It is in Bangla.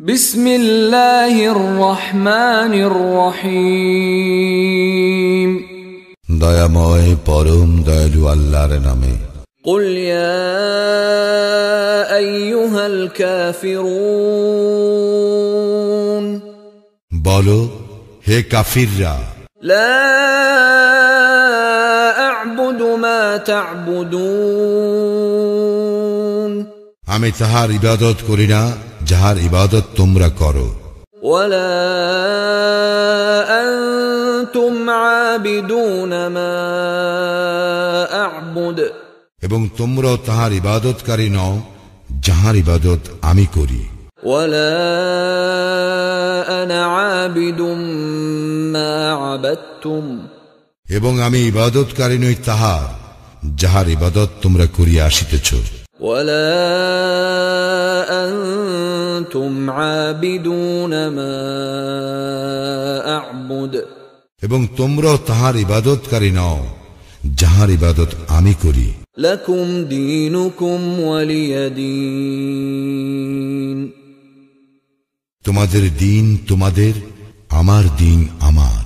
বিসমিল্লাহির রহমানির রহিম। দয়াময় পরম দয়ালু আল্লাহর নামে। কুল ইয়া আইয়ুহাল কাফিরুন, বলো হে কাফিররা, লা আ'বুদু মা তা'বুদুন, আমি তাহার ইবাদত করি না যাহার ইবাদত তোমরা করো। ওয়ালা আনতুম আবিদুনা মা আ'বুদ, এবং তোমরাও তাহার ইবাদতকারী নও যাহার ইবাদত আমি করি। ওয়ালা আনা আবিদুম মা আবাদতুম, এবং আমি ইবাদতকারী নই তাহার যাহার ইবাদত তোমরা করিয়া আসিতেছ। ওয়ালা আনতুম আবিদুনা মা আ'বুদ, এবং তোমরাও তাহার ইবাদতকারী নও যাহার ইবাদত আমি করি। লাকুম দীনুকুম ওয়ালিয়া দীন, তোমাদের দিন তোমাদের, আমার দিন আমার।